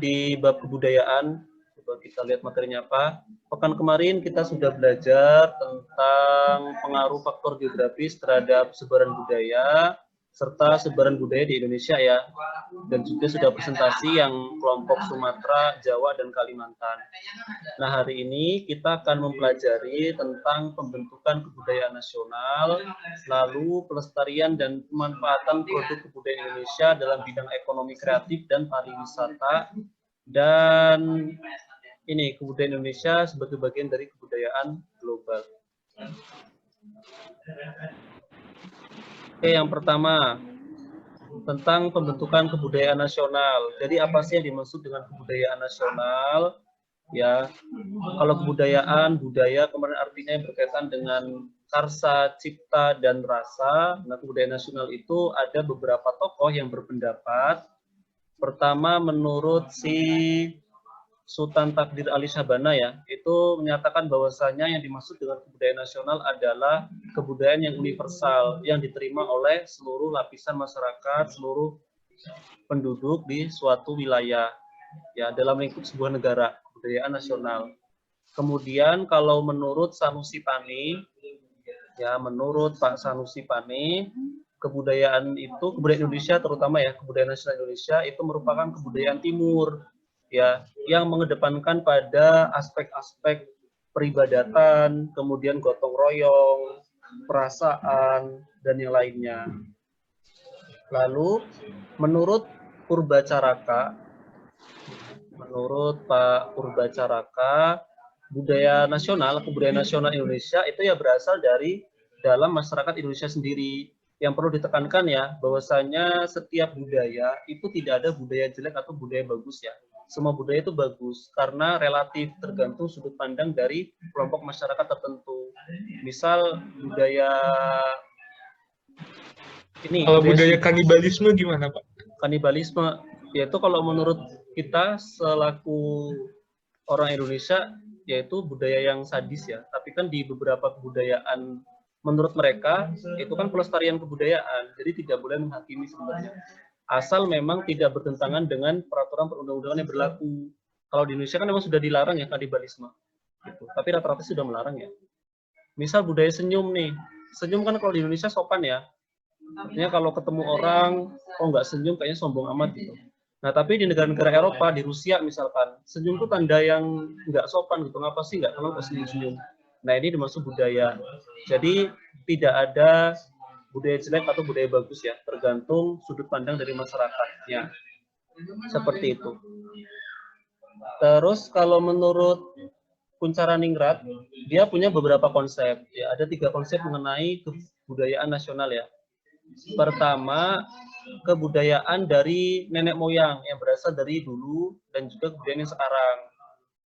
di bab kebudayaan. Coba kita lihat materinya apa. Pekan kemarin kita sudah belajar tentang pengaruh faktor geografis terhadap sebaran budaya, serta sebaran budaya di Indonesia ya. Dan juga sudah presentasi yang kelompok Sumatera, Jawa, dan Kalimantan. Nah, hari ini kita akan mempelajari tentang pembentukan kebudayaan nasional, lalu pelestarian dan pemanfaatan produk kebudayaan Indonesia dalam bidang ekonomi kreatif dan pariwisata, dan ini kebudayaan Indonesia sebagai bagian dari kebudayaan global. Oke, yang pertama tentang pembentukan kebudayaan nasional. Jadi apa sih yang dimaksud dengan kebudayaan nasional? Ya, kalau kebudayaan, budaya kemarin artinya yang berkaitan dengan karsa, cipta, dan rasa. Nah, kebudayaan nasional itu ada beberapa tokoh yang berpendapat. Pertama, menurut si Sultan Takdir Ali Syahbana ya, itu menyatakan bahwasanya yang dimaksud dengan kebudayaan nasional adalah kebudayaan yang universal, yang diterima oleh seluruh lapisan masyarakat, seluruh penduduk di suatu wilayah, ya, dalam lingkup sebuah negara, kebudayaan nasional. Kemudian kalau menurut Sanusi Pani, ya, menurut Pak Sanusi Pani, kebudayaan Indonesia terutama ya, kebudayaan nasional Indonesia itu merupakan kebudayaan timur, ya, yang mengedepankan pada aspek-aspek peribadatan, kemudian gotong royong, perasaan, dan yang lainnya. Lalu menurut Purbacaraka, menurut Pak Purbacaraka, kebudayaan nasional Indonesia itu ya berasal dari dalam masyarakat Indonesia sendiri. Yang perlu ditekankan ya, bahwasanya setiap budaya itu tidak ada budaya jelek atau budaya bagus ya. Semua budaya itu bagus karena relatif tergantung sudut pandang dari kelompok masyarakat tertentu. Misal budaya ini. Kalau budaya kanibalisme gimana, Pak? Kanibalisme, yaitu kalau menurut kita selaku orang Indonesia, yaitu budaya yang sadis ya. Tapi kan di beberapa kebudayaan menurut mereka itu kan pelestarian kebudayaan, jadi tidak boleh menghakimi sebenarnya. Asal memang tidak bertentangan dengan peraturan perundang-undangan yang berlaku. Kalau di Indonesia kan memang sudah dilarang ya kanibalisme, gitu. Tapi rata-rata sudah melarang ya. Misal budaya senyum nih, senyum kan kalau di Indonesia sopan ya. Artinya kalau ketemu orang, oh nggak senyum kayaknya sombong amat gitu. Nah tapi di negara-negara Eropa, di Rusia misalkan, senyum itu tanda yang nggak sopan gitu. Ngapa sih nggak kalau senyum-senyum? Nah ini dimaksud budaya. Jadi tidak ada budaya jelek atau budaya bagus ya, tergantung sudut pandang dari masyarakatnya. Seperti itu. Terus kalau menurut Kuncharaningrat, dia punya beberapa konsep. Ya, ada 3 konsep mengenai kebudayaan nasional ya. Pertama, kebudayaan dari nenek moyang yang berasal dari dulu dan juga kebudayaan yang sekarang.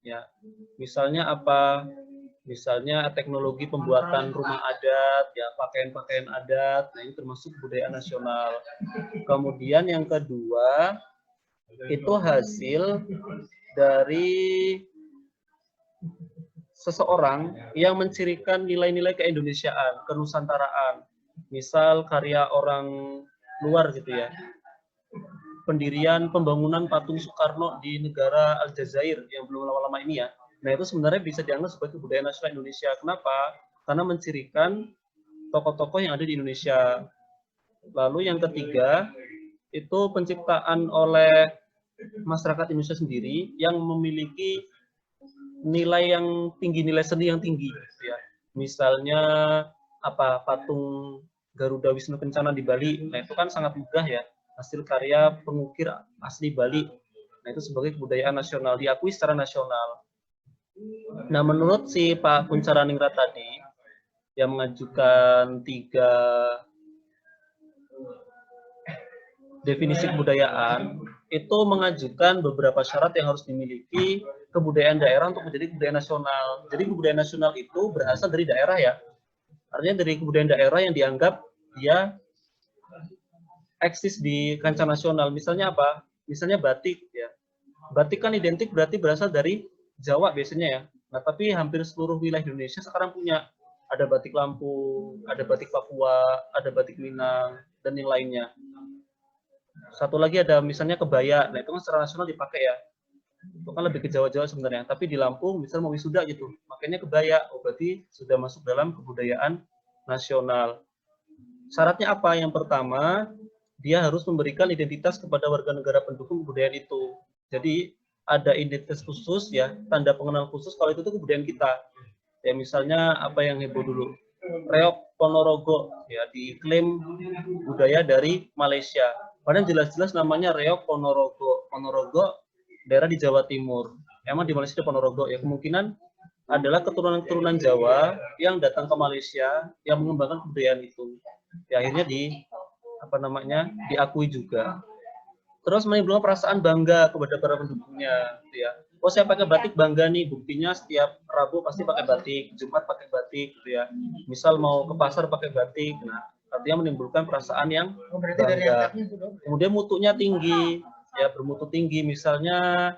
Ya, misalnya apa? Misalnya teknologi pembuatan rumah adat, ya pakaian-pakaian adat, nah ini termasuk kebudayaan nasional. Kemudian yang kedua, itu hasil dari seseorang yang mencirikan nilai-nilai keindonesiaan, kenusantaraan. Misal karya orang luar gitu ya. Pendirian pembangunan patung Soekarno di negara Aljazair yang belum lama-lama ini ya. Nah itu sebenarnya bisa dianggap sebagai kebudayaan nasional Indonesia. Kenapa? Karena mencirikan tokoh-tokoh yang ada di Indonesia. Lalu yang ketiga, itu penciptaan oleh masyarakat Indonesia sendiri yang memiliki nilai yang tinggi, nilai seni yang tinggi. Ya. Misalnya apa patung Garuda Wisnu Kencana di Bali, nah itu kan sangat mudah ya, hasil karya pengukir asli Bali. Nah itu sebagai kebudayaan nasional, diakui secara nasional. Nah menurut si Pak Kuncharaningrat tadi, yang mengajukan 3 definisi kebudayaan, itu mengajukan beberapa syarat yang harus dimiliki kebudayaan daerah untuk menjadi kebudayaan nasional. Jadi kebudayaan nasional itu berasal dari daerah ya. Artinya dari kebudayaan daerah yang dianggap dia eksis di kancah nasional. Misalnya apa? Misalnya batik ya. Batik kan identik berarti berasal dari Jawa biasanya ya. Nah, tapi hampir seluruh wilayah Indonesia sekarang punya. Ada batik Lampung, ada batik Papua, ada batik Minang, dan yang lainnya. Satu lagi ada misalnya kebaya. Nah, itu kan secara nasional dipakai ya. Itu kan lebih ke Jawa-Jawa sebenarnya. Tapi di Lampung misalnya mau wisuda gitu, makanya kebaya. Oh, berarti sudah masuk dalam kebudayaan nasional. Syaratnya apa? Yang pertama, dia harus memberikan identitas kepada warga negara pendukung kebudayaan itu. Jadi ada identitas khusus ya, tanda pengenal khusus kalau itu tuh kebudayaan kita. Ya misalnya apa yang heboh dulu, reok Ponorogo ya diklaim budaya dari Malaysia. Padahal jelas-jelas namanya reok Ponorogo. Ponorogo daerah di Jawa Timur. Emang di Malaysia ada Ponorogo ya, kemungkinan adalah keturunan-keturunan Jawa yang datang ke Malaysia yang mengembangkan kebudayaan itu. Ya akhirnya diakui juga. Terus menimbulkan perasaan bangga kepada para pendukungnya, gitu ya. Oh saya pakai batik bangga nih, buktinya setiap Rabu pasti pakai batik, Jumat pakai batik, gitu ya. Misal mau ke pasar pakai batik, nah artinya menimbulkan perasaan yang bangga. Kemudian mutunya tinggi, ya bermutu tinggi, misalnya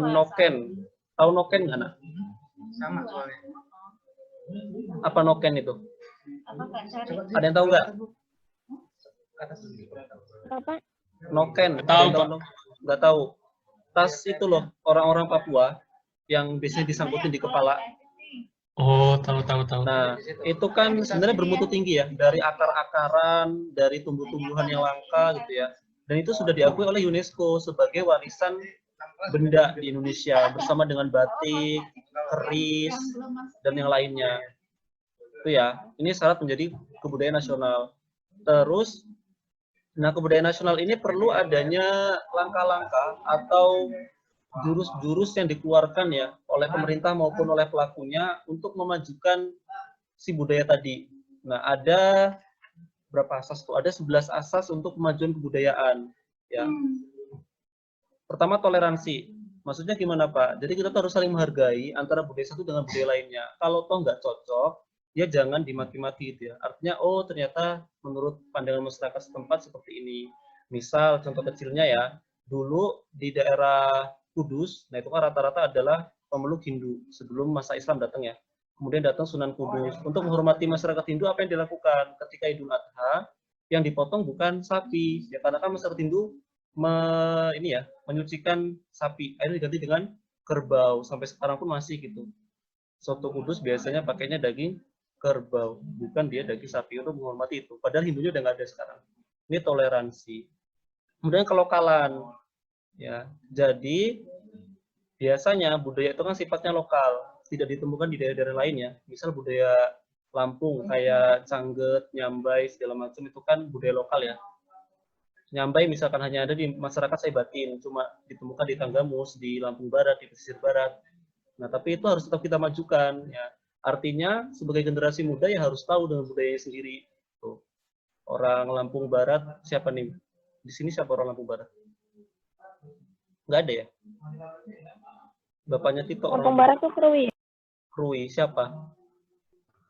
noken, tahu noken nggak nak? Sama soalnya. Apa noken itu? Ada yang tahu nggak? Apa? Noken, Tahu, Pak. nggak tahu. Tas itu loh, orang-orang Papua yang biasanya disangkutin di kepala. Oh, tahu. Nah, itu kan sebenarnya bermutu tinggi ya, dari akar-akaran, dari tumbuh-tumbuhan yang langka gitu ya. Dan itu sudah diakui oleh UNESCO sebagai warisan benda di Indonesia bersama dengan batik, keris, dan yang lainnya. Itu ya, ini syarat menjadi kebudayaan nasional. Terus, nah kebudayaan nasional ini perlu adanya langkah-langkah atau jurus-jurus yang dikeluarkan ya oleh pemerintah maupun oleh pelakunya untuk memajukan si budaya tadi. Nah, ada berapa asas tuh? Ada 11 asas untuk kemajuan kebudayaan. Ya. Pertama, toleransi. Maksudnya gimana, Pak? Jadi kita harus saling menghargai antara budaya satu dengan budaya lainnya. Kalau toh nggak cocok, ya jangan dimaki-maki gitu ya. Artinya, oh ternyata menurut pandangan masyarakat setempat seperti ini. Misal, contoh kecilnya ya, dulu di daerah Kudus, nah itu kan rata-rata adalah pemeluk Hindu sebelum masa Islam datang ya. Kemudian datang Sunan Kudus. Untuk menghormati masyarakat Hindu, apa yang dilakukan? Ketika Idul Adha, yang dipotong bukan sapi, ya karena kan masyarakat Hindu menyucikan sapi, akhirnya diganti dengan kerbau. Sampai sekarang pun masih gitu. Soto Kudus biasanya pakainya daging kerbau, bukan dia daging sapi, untuk menghormati itu. Padahal Hindunya udah nggak ada sekarang. Ini toleransi. Kemudian kelokalan, ya. Jadi biasanya budaya itu kan sifatnya lokal, tidak ditemukan di daerah-daerah lainnya. Misal budaya Lampung kayak Cangget, Nyambai segala macam itu kan budaya lokal ya. Nyambai misalkan hanya ada di masyarakat Saibatin, cuma ditemukan di Tanggamus, di Lampung Barat, di pesisir barat. Nah, tapi itu harus tetap kita majukan ya. Artinya sebagai generasi muda ya harus tahu dengan budayanya sendiri. Tuh. Orang Lampung Barat siapa nih? Di sini siapa orang Lampung Barat? Nggak ada ya? Bapaknya Tito Lampung orang Barat tuh Krui. Krui siapa?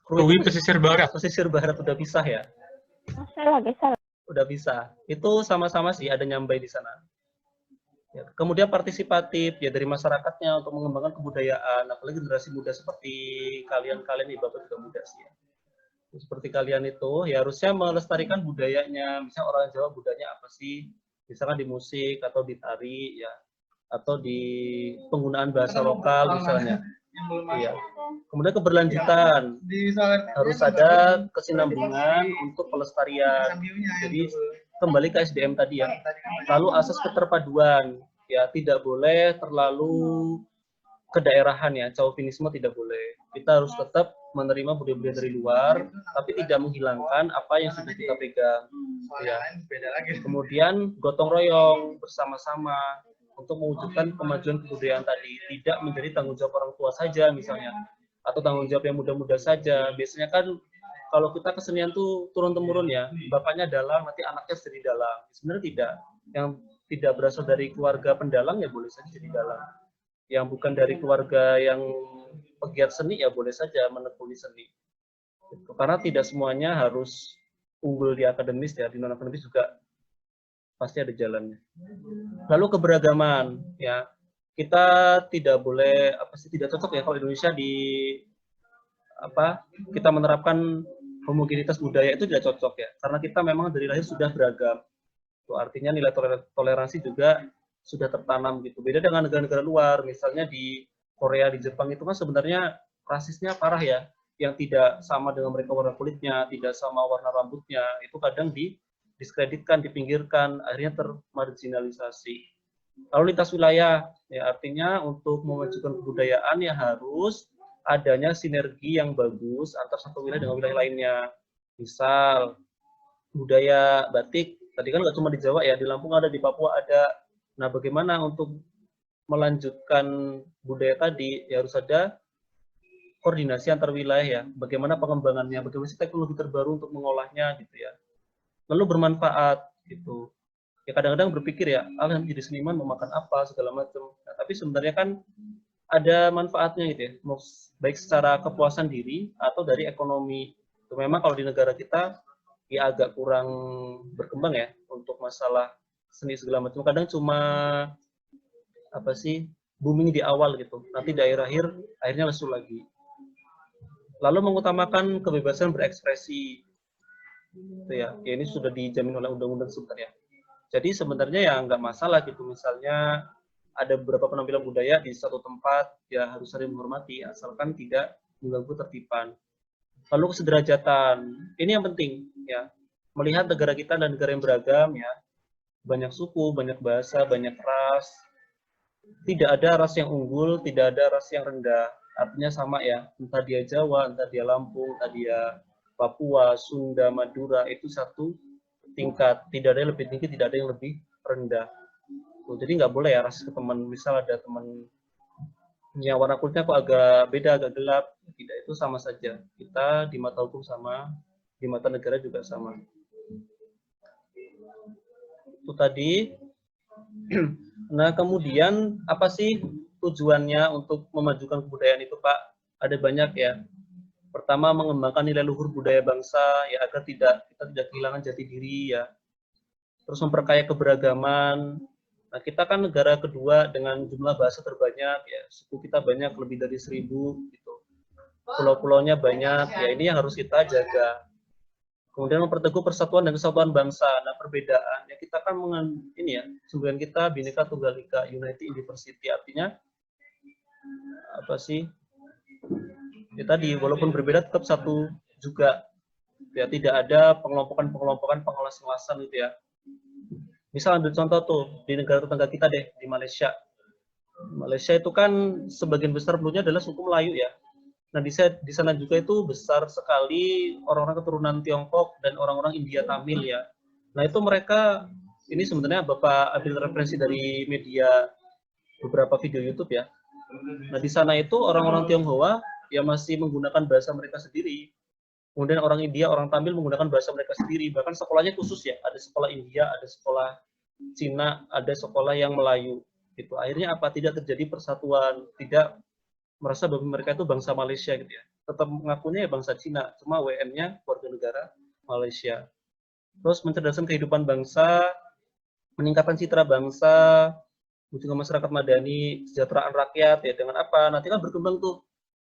Krui pesisir barat. Pesisir barat udah pisah ya? Oh, salah. Udah pisah. Itu sama-sama sih ada Nyambai di sana. Ya, kemudian partisipatif ya dari masyarakatnya untuk mengembangkan kebudayaan, apalagi generasi muda seperti kalian-kalian nih, Bapak juga muda sih ya. Seperti kalian itu ya harusnya melestarikan budayanya. Misalnya orang Jawa budayanya apa sih? Misalkan di musik atau di tari ya, atau di penggunaan bahasa lokal misalnya. Iya. Kemudian keberlanjutan, harus ada kesinambungan untuk pelestarian. Jadi kembali ke SDM tadi ya. Lalu asas keterpaduan, ya tidak boleh terlalu kedaerahan ya, chauvinisme tidak boleh. Kita harus tetap menerima budaya-budaya dari luar, tapi tidak menghilangkan apa yang sudah kita pegang. Ya. Kemudian gotong royong bersama-sama untuk mewujudkan kemajuan kebudayaan tadi, tidak menjadi tanggung jawab orang tua saja misalnya, atau tanggung jawab yang muda-muda saja. Biasanya kan kalau kita kesenian tuh turun-temurun ya, bapaknya dalang, nanti anaknya jadi dalang. Sebenarnya tidak. Yang tidak berasal dari keluarga pendalang ya boleh saja jadi dalang. Yang bukan dari keluarga yang pegiat seni ya boleh saja menekuni seni. Karena tidak semuanya harus unggul di akademis ya, di non-akademis juga pasti ada jalannya. Lalu keberagaman ya, kita tidak boleh tidak cocok ya kalau Indonesia kita menerapkan homogenitas budaya itu tidak cocok ya, karena kita memang dari lahir sudah beragam. Itu artinya nilai toleransi juga sudah tertanam gitu. Beda dengan negara-negara luar, misalnya di Korea, di Jepang itu kan sebenarnya rasisnya parah ya, yang tidak sama dengan mereka warna kulitnya, tidak sama warna rambutnya, itu kadang diskreditkan, dipinggirkan, akhirnya termarginalisasi. Lalu lintas wilayah, ya artinya untuk memajukan kebudayaan ya harus adanya sinergi yang bagus antar satu wilayah dengan wilayah lainnya. Misal budaya batik, tadi kan nggak cuma di Jawa ya, di Lampung ada, di Papua ada. Nah, bagaimana untuk melanjutkan budaya tadi, ya harus ada koordinasi antar wilayah ya. Bagaimana pengembangannya, bagaimana sih teknologi terbaru untuk mengolahnya gitu ya. Lalu bermanfaat gitu. Ya kadang-kadang berpikir ya, jadi seniman memakan apa segala macam. Nah, tapi sebenarnya kan ada manfaatnya gitu ya, baik secara kepuasan diri atau dari ekonomi. Itu memang kalau di negara kita ya agak kurang berkembang ya untuk masalah seni segala macam. Kadang cuma apa sih booming di awal gitu, nanti di akhirnya lesu lagi. Lalu mengutamakan kebebasan berekspresi, itu ya ini sudah dijamin oleh undang-undang sebenarnya. Jadi sebenarnya ya nggak masalah gitu, misalnya ada beberapa penampilan budaya di satu tempat ya harus saling menghormati asalkan tidak mengganggu tertiban. Lalu kesederajatan, ini yang penting ya, melihat negara kita dan negara yang beragam ya, banyak suku, banyak bahasa, banyak ras, tidak ada ras yang unggul, tidak ada ras yang rendah, artinya sama ya, entah dia Jawa, entah dia Lampung, entah dia Papua, Sunda, Madura, itu satu tingkat, tidak ada yang lebih tinggi, tidak ada yang lebih rendah. Jadi nggak boleh ya ras ke teman, misal ada teman yang warna kulitnya kok agak beda, agak gelap, tidak, itu sama saja. Kita di mata hukum sama, di mata negara juga sama. Itu tadi. Nah, kemudian apa sih tujuannya untuk memajukan kebudayaan itu, Pak? Ada banyak ya. Pertama, mengembangkan nilai luhur budaya bangsa ya agar kita tidak kehilangan jati diri ya. Terus memperkaya keberagaman. Nah, kita kan negara kedua dengan jumlah bahasa terbanyak ya. Suku kita banyak, lebih dari 1.000 gitu. Pulau-pulaunya banyak ya, ini yang harus kita jaga. Kemudian memperteguh persatuan dan kesatuan bangsa. Nah, perbedaan ya kita kan ini ya, semboyan kita Bhinneka Tunggal Ika, Unity in Diversity, artinya apa sih? Ya tadi walaupun berbeda tetap satu juga. Ya tidak ada pengelompokan, pengelas-ngelasan gitu ya. Misal ambil contoh tuh di negara tetangga kita deh, di Malaysia. Malaysia itu kan sebagian besar penduduknya adalah suku Melayu ya. Nah, di sana juga itu besar sekali orang-orang keturunan Tiongkok dan orang-orang India Tamil ya. Nah, itu mereka, ini sebenarnya Bapak ambil referensi dari media beberapa video YouTube ya. Nah, di sana itu orang-orang Tionghoa yang masih menggunakan bahasa mereka sendiri. Kemudian orang India, orang Tamil menggunakan bahasa mereka sendiri. Bahkan sekolahnya khusus ya, ada sekolah India, ada sekolah Cina, ada sekolah yang Melayu. Gitu. Akhirnya apa? Tidak terjadi persatuan, tidak merasa bahwa mereka itu bangsa Malaysia gitu ya. Tetap mengakunya ya bangsa Cina, cuma WN-nya warga negara Malaysia. Terus mencerdaskan kehidupan bangsa, meningkatkan citra bangsa, juga masyarakat madani, kesejahteraan rakyat ya dengan apa? Nanti kan berkembang tuh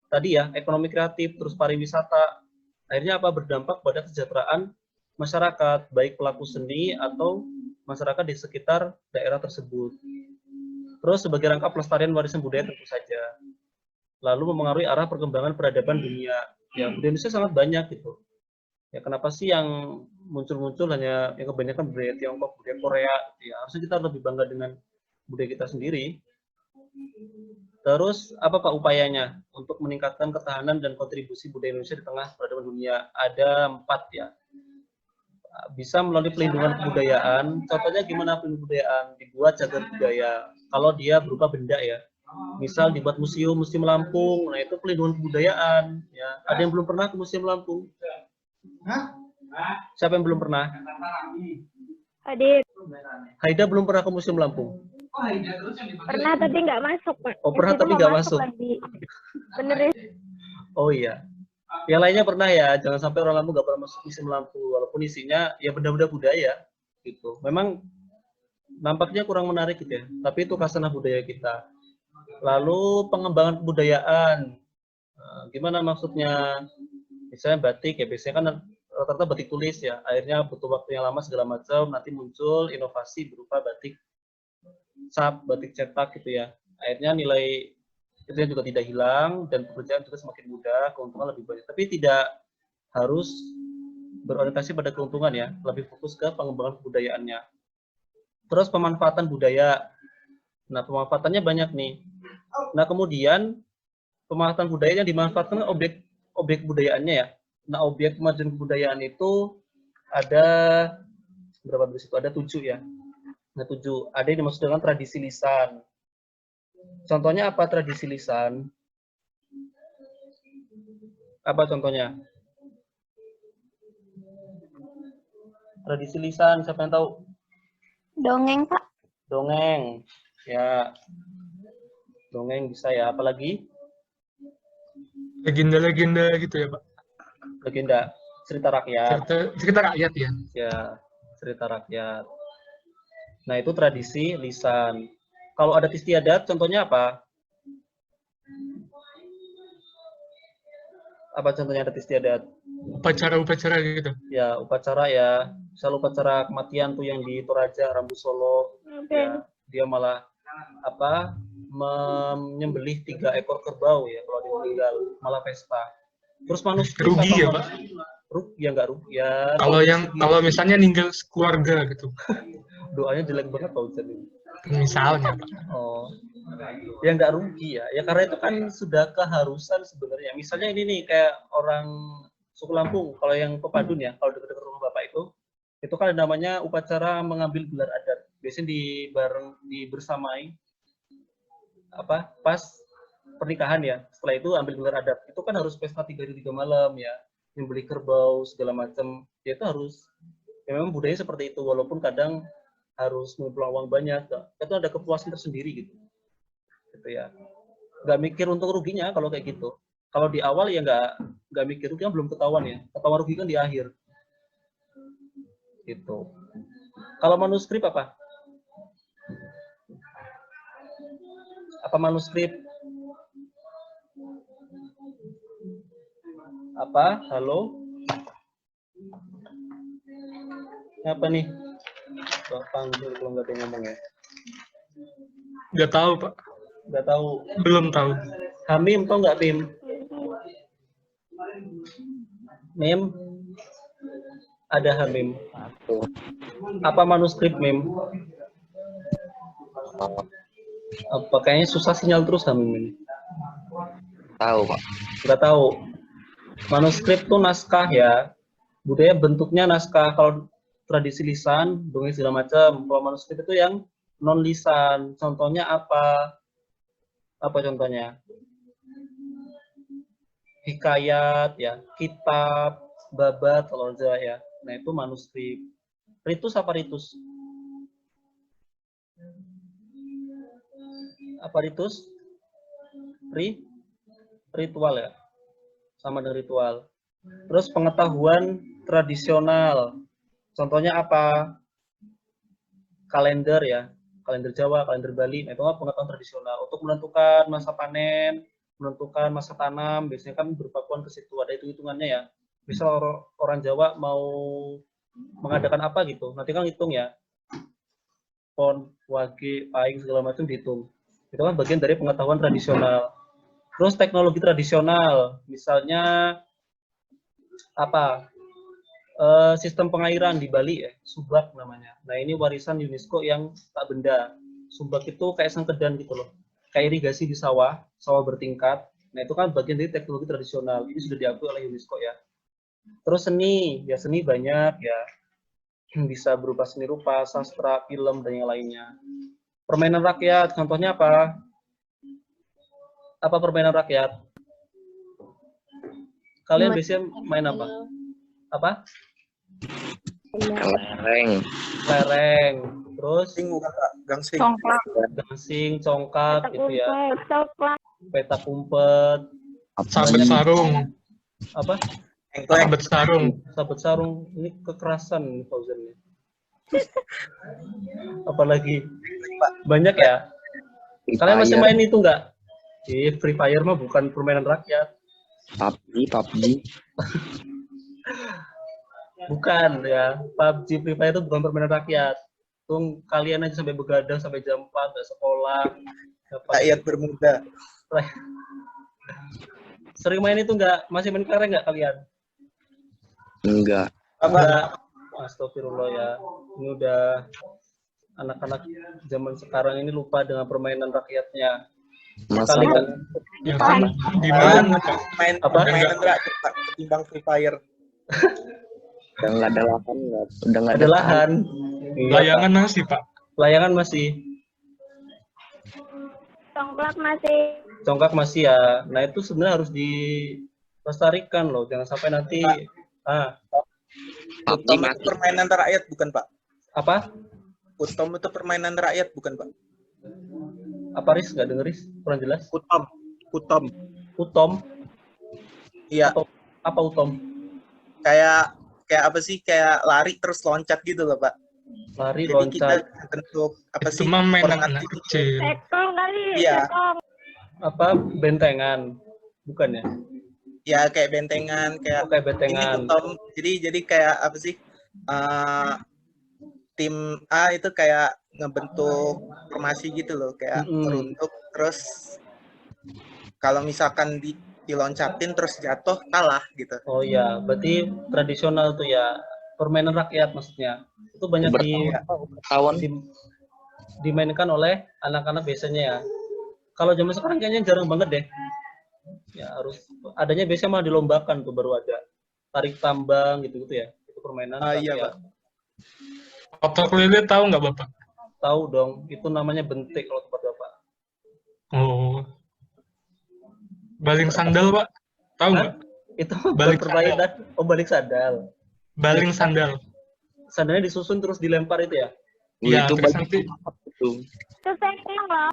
tadi ya, ekonomi kreatif, terus pariwisata. Akhirnya apa? Berdampak pada kesejahteraan masyarakat, baik pelaku seni atau masyarakat di sekitar daerah tersebut. Terus sebagai rangka pelestarian warisan budaya tentu saja. Lalu memengaruhi arah perkembangan peradaban dunia. Ya, budaya Indonesia sangat banyak gitu. Ya, kenapa sih yang muncul-muncul hanya yang kebanyakan budaya Tiongkok, budaya Korea? Ya, harusnya kita lebih bangga dengan budaya kita sendiri. Terus apa Pak upayanya untuk meningkatkan ketahanan dan kontribusi budaya Indonesia di tengah peradaban dunia? Ada 4 ya. Bisa melalui pelindungan kebudayaan. Contohnya gimana pelindungan kebudayaan? Dibuat cagar budaya. Kalau dia berupa benda ya. Misal dibuat museum Lampung, nah itu pelindungan kebudayaan. Ya, ada yang belum pernah ke Museum Lampung? Siapa yang belum pernah? Hadir. Haida belum pernah ke Museum Lampung. Pernah tapi nggak masuk, Pak. Oh, pernah tapi nggak masuk. Lagi. Bener ya? Oh iya. Yang lainnya pernah ya. Jangan sampai orang Lampung nggak pernah masuk Museum Lampung, walaupun isinya ya benda-benda budaya gitu. Memang nampaknya kurang menarik gitu ya. Tapi itu khasana budaya kita. Lalu pengembangan kebudayaan, gimana maksudnya? Misalnya batik ya, biasanya kan rata-rata batik tulis ya, akhirnya butuh waktu yang lama segala macam, nanti muncul inovasi berupa batik cap, batik cetak gitu ya. Akhirnya nilai itu juga tidak hilang dan pekerjaan juga semakin mudah, keuntungan lebih banyak. Tapi tidak harus berorientasi pada keuntungan ya, lebih fokus ke pengembangan kebudayaannya. Terus pemanfaatan budaya. Nah, pemanfaatannya banyak nih. Nah, kemudian pemanfaatan budaya yang dimanfaatkan objek budayaannya ya. Nah, objek kemajuan kebudayaan itu ada berapa di situ? Ada 7 ya. Nah, 7. Ada yang dimaksud dengan tradisi lisan. Contohnya apa tradisi lisan? Apa contohnya? Tradisi lisan, siapa yang tahu? Dongeng, Pak. Dongeng. Ya. Dongeng bisa ya. Apalagi? Legenda-legenda gitu ya, Pak. Legenda. Cerita rakyat. Cerita rakyat ya. Ya, cerita rakyat. Nah, itu tradisi lisan. Kalau adat istiadat, contohnya apa? Apa contohnya adat istiadat? Upacara-upacara gitu. Ya, upacara ya. Misal upacara kematian tuh yang di Toraja, Rambu Solo. Ya, dia malah apa? Menyembelih 3 ekor kerbau ya kalau dia meninggal, malah pesta. Terus manuskrip Rugi ya, Pak? Ya nggak rugi ya. Kalau misalnya ninggal keluarga gitu. Doanya jelek banget Pak Ustadz ini. Misalnya, Pak. Oh, ya nggak rugi ya. Ya karena itu kan sudah keharusan sebenarnya. Misalnya ini nih kayak orang suku Lampung, kalau yang pepadun ya, kalau dekat-dekat rumah Bapak itu kan namanya upacara mengambil gelar adat. Biasanya dibersamai apa pas pernikahan ya. Setelah itu ambil gelar adat. Itu kan harus pesta 3 hari 3 malam ya. Membeli kerbau segala macam. Ya itu harus. Ya memang budaya seperti itu walaupun kadang harus mengumpulkan uang banyak. Itu ada kepuasan tersendiri gitu. Gitu ya. Nggak mikir untung ruginya kalau kayak gitu. Kalau di awal ya nggak mikir ruginya belum ketahuan ya. Ketahuan rugi kan di akhir. Gitu. Kalau manuskrip apa? Apa manuskrip? Apa? Halo? Apa nih? Panggil kalau nggak ada yang ngomong ya. Nggak tahu, Pak. Nggak tahu. Belum tahu. Hamim tau nggak, Mim? Mim? Ada Hamim. Apa manuskrip, Mim? Apa kayaknya susah sinyal terus Hamim ini? Tahu, Pak. Nggak tahu. Manuskrip tuh naskah ya. Budaya bentuknya naskah. Kalau tradisi lisan, dongeng segala macam. Kalau manuskrip itu yang non lisan. Contohnya apa? Apa contohnya? Hikayat ya, kitab, babat kalau Jawa ya. Nah, itu manuskrip. Ritus apa ritus? Apa ritus? Ritual ya. Sama dengan ritual. Terus pengetahuan tradisional. Contohnya apa? Kalender ya. Kalender Jawa, kalender Bali. Nah, itu pengetahuan tradisional. Untuk menentukan masa panen, menentukan masa tanam, biasanya kan berpakuan ke situ. Ada hitung-hitungannya ya. Misal orang Jawa mau mengadakan apa gitu. Nanti kan hitung ya. Pon, wage, paing, segala macam dihitung. Itu kan bagian dari pengetahuan tradisional. Terus teknologi tradisional, misalnya apa? Sistem pengairan di Bali ya, Subak namanya. Nah, ini warisan UNESCO yang tak benda. Subak itu kayak sengkedan gitu loh. Kayak irigasi di sawah, sawah bertingkat. Nah, itu kan bagian dari teknologi tradisional. Ini sudah diakui oleh UNESCO ya. Terus seni, ya seni banyak ya. Bisa berupa seni rupa, sastra, film, dan yang lainnya. Permainan rakyat, contohnya apa? Apa permainan rakyat? Kalian biasanya main apa? Apa? Lereng. Lereng. Terus Gangsing. Congklak. gangsing, congkak gitu ya. Coklat. Petak umpet. Sabet sarung. Apa? Sabet sarung. Sabet sarung. Ini kekerasan Fauzan ini. Apalagi banyak ya. Kalian masih main itu enggak? Free Fire mah bukan permainan rakyat. PUBG. Bukan ya. PUBG, Free Fire itu bukan permainan rakyat. Tung kalian aja sampai begadang sampai jam 4 nggak sekolah. Dapat Rakyat bermuda. sering main itu nggak? Masih main kelereng nggak kalian? Enggak. Enggak. Astagfirullah ya. Ini udah anak-anak zaman sekarang ini lupa dengan permainan rakyatnya. Masa Kali kan Ya kan, gimana Pak? main Apa? permainan rakyat Pak, ketimbang Free Fire. Udah nggak ada lahan, udah nggak ada lahan. Iya, Layangan masih Pak. Pak. Layangan masih. Congklak masih. Congkak masih ya. Nah itu sebenarnya harus dilestarikan loh. Jangan sampai nanti PUBG itu permainan rakyat bukan Pak? apa? Kutom itu permainan rakyat bukan Pak? Apa Riz? Nggak denger Riz? Kurang jelas. Kutom. Utom? Iya. Apa utom? Kayak apa sih? Kayak lari terus loncat gitu loh Pak. Lari, Jadi kita loncat. bentuk apa Itu sih? mah mainan format anak itu. kecil. Tekong kali. Iya. Tekong. Apa? Bentengan? Bukan ya? Ya kayak bentengan, kayak Oke, ini bentengan. kutom. Jadi kayak apa sih? Tim A itu kayak ngebentuk formasi gitu loh, kayak meruntuk terus kalau misalkan diloncatin terus jatuh kalah gitu. Oh iya, berarti tradisional tuh ya. Permainan rakyat maksudnya. Itu banyak dimainkan oleh anak-anak biasanya ya. Kalau zaman sekarang kayaknya jarang banget deh. Ya harus adanya biasanya malah dilombakan tuh baru ada. Tarik tambang gitu-gitu ya. Itu permainan rakyat. Iya, Pak. Otak lele tahu nggak Bapak? Tahu dong, itu namanya bentik kalau tempat Bapak. Oh. Baling sandal Pak? Tahu nggak? Itu Balik permainan. Oh, balik sandal. Baling sandal. Sandalnya disusun terus dilempar itu ya? Iya, Itu terus bagi nanti itu. Itu tekong loh.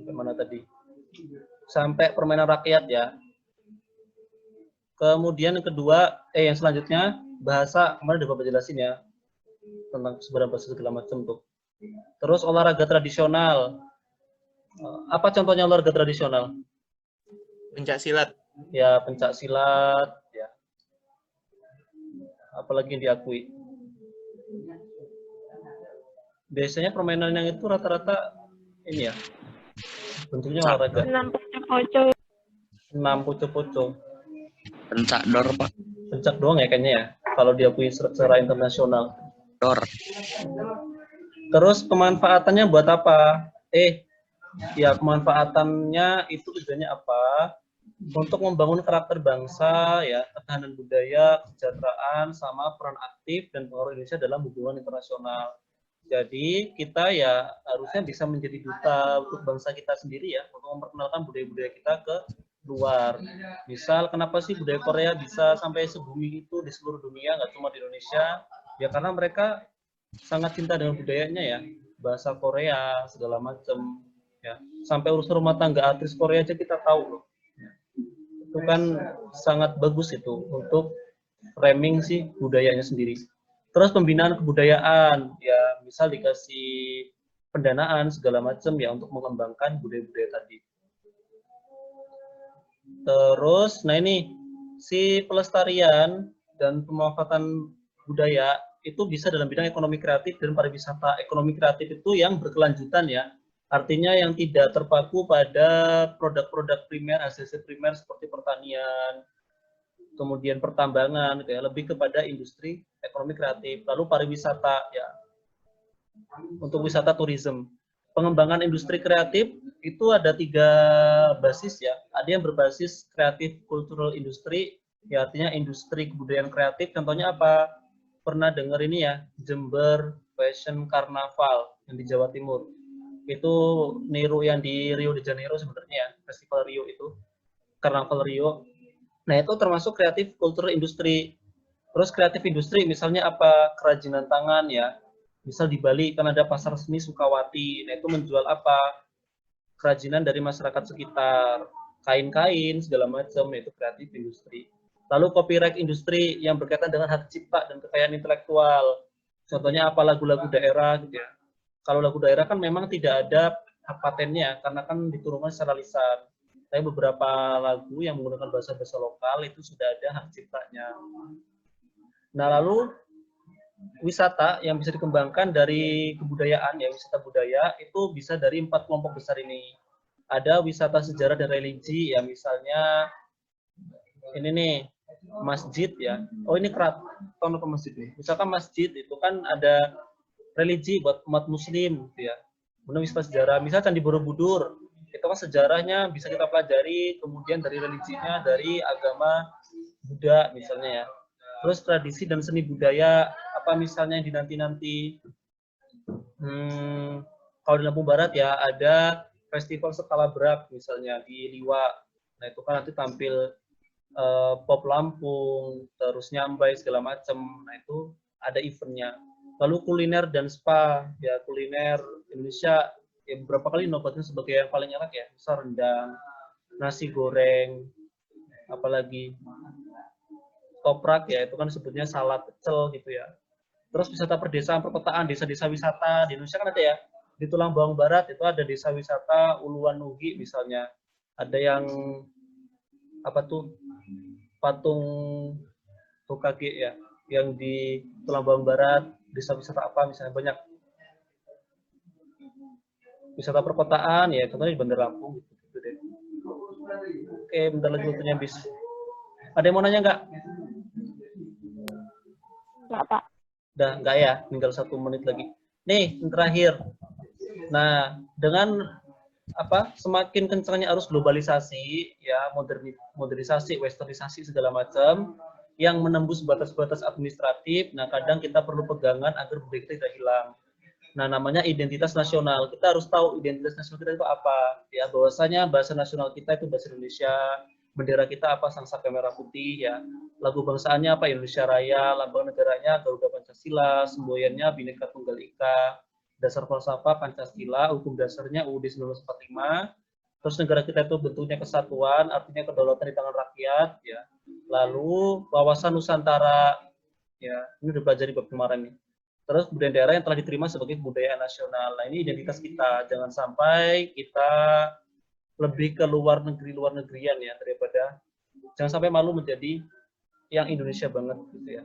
Sampai mana tadi? Sampai permainan rakyat ya. Kemudian yang kedua, yang selanjutnya bahasa, kemarin udah Bapak jelasin ya. Tentang sebenarnya bahasa segala macam tuh. Terus olahraga tradisional. Apa contohnya olahraga tradisional? Pencak silat. Ya, pencak silat, ya. Apalagi yang diakui. Biasanya permainan yang itu rata-rata ini ya. Bentuknya olahraga. Senam poco-poco. Senam poco-poco. Pencak dor Pak. Pencak doang ya kayaknya ya. Kalau diakui secara internasional. Dor. Terus kemanfaatannya buat apa? Ya kemanfaatannya itu tujuannya apa? Untuk membangun karakter bangsa, ya, ketahanan budaya, kesejahteraan, sama peran aktif dan pengaruh Indonesia dalam hubungan internasional. Jadi kita ya harusnya bisa menjadi duta untuk bangsa kita sendiri ya, untuk memperkenalkan budaya-budaya kita ke luar. Misal kenapa sih budaya Korea bisa sampai sebumi itu di seluruh dunia, nggak cuma di Indonesia? Ya karena mereka sangat cinta dengan budayanya ya, bahasa Korea segala macam ya. Sampai urusan rumah tangga artis Korea aja kita tahu loh. Itu kan sangat bagus itu untuk framing sih budayanya sendiri. Terus pembinaan kebudayaan ya, misal dikasih pendanaan segala macam ya untuk mengembangkan budaya-budaya tadi. Terus nah ini si pelestarian dan pemanfaatan budaya itu bisa dalam bidang ekonomi kreatif dan pariwisata. Ekonomi kreatif itu yang berkelanjutan ya. Artinya yang tidak terpaku pada produk-produk primer, hasil primer seperti pertanian, kemudian pertambangan, gitu ya, lebih kepada industri ekonomi kreatif. Lalu pariwisata, ya, untuk wisata tourism. Pengembangan industri kreatif itu ada 3 basis ya. Ada yang berbasis kreatif cultural industry, ya artinya industri kebudayaan kreatif. Contohnya apa? Pernah dengar ini ya, Jember Fashion Carnaval yang di Jawa Timur. Itu niru yang di Rio de Janeiro sebenarnya ya, Festival Rio itu, Karnaval Rio. Nah itu termasuk kreatif kultur industri. Terus kreatif industri misalnya apa? Kerajinan tangan ya. Misal di Bali kan ada pasar seni Sukawati. Nah itu menjual apa? Kerajinan dari masyarakat sekitar, kain-kain segala macam, itu kreatif industri. Lalu copyright industri yang berkaitan dengan hak cipta dan kekayaan intelektual. Contohnya apa? Lagu-lagu daerah gitu ya. Kalau lagu daerah kan memang tidak ada hak patennya karena kan diturunkan secara lisan. Tapi beberapa lagu yang menggunakan bahasa-bahasa lokal itu sudah ada hak ciptanya. Nah lalu wisata yang bisa dikembangkan dari kebudayaan, ya wisata budaya, itu bisa dari 4 kelompok besar ini. Ada wisata sejarah dan religi, ya misalnya ini nih, masjid ya. Oh ini keraton ke masjid nih. Misalkan masjid itu kan ada religi buat umat muslim gitu ya. Kemudian wisata sejarah, misalnya Candi Borobudur, itu kan sejarahnya bisa kita pelajari, kemudian dari religinya, dari agama Buddha misalnya ya. Terus tradisi dan seni budaya, apa misalnya yang dinanti-nanti. Kalau di Lampung Barat ya ada festival skala berat misalnya di Liwa. Nah itu kan nanti tampil pop Lampung, terus nyambai segala macam. Nah itu ada eventnya. Lalu kuliner dan spa, ya kuliner Indonesia ya beberapa kali nobatnya sebagai yang paling enak ya, misal rendang, nasi goreng, apalagi toprak ya itu kan sebutnya salad pecel gitu ya. Terus wisata perdesaan, perkotaan, desa-desa wisata di Indonesia kan ada ya. Di Tulang Bawang Barat itu ada desa wisata Uluan Nugi misalnya. Ada yang apa tuh patung Hokage ya, yang di Tulang Bawang Barat, desa wisata apa misalnya banyak. Wisata perkotaan ya contohnya di Bandar Lampung gitu deh. Oke, bentar lagi waktunya habis. Ada yang mau nanya nggak? Enggak, Pak. Udah nggak ya, tinggal 1 menit lagi. Nih, yang terakhir. Nah, dengan apa semakin kencangnya arus globalisasi, ya modernisasi, westernisasi segala macam, yang menembus batas-batas administratif. Nah, kadang kita perlu pegangan agar budaya kita tidak hilang. Nah, namanya identitas nasional. Kita harus tahu identitas nasional kita itu apa. Ya, bahwasanya bahasa nasional kita itu bahasa Indonesia. Bendera kita apa? Sangsaka merah putih ya. Lagu bangsaannya apa? Indonesia Raya. Lambang negaranya Garuda Pancasila. Semboyannya Bhinneka Tunggal Ika. Dasar falsafah Pancasila. Hukum dasarnya UUD 1945. Terus negara kita itu bentuknya kesatuan, artinya kedaulatan di tangan rakyat ya. Lalu wawasan Nusantara ya. Ini udah belajar di bab kemarin nih. Terus budaya daerah yang telah diterima sebagai kebudayaan nasional. Nah, ini identitas kita. Jangan sampai kita lebih ke luar negerian ya daripada jangan sampai malu menjadi yang Indonesia banget gitu ya.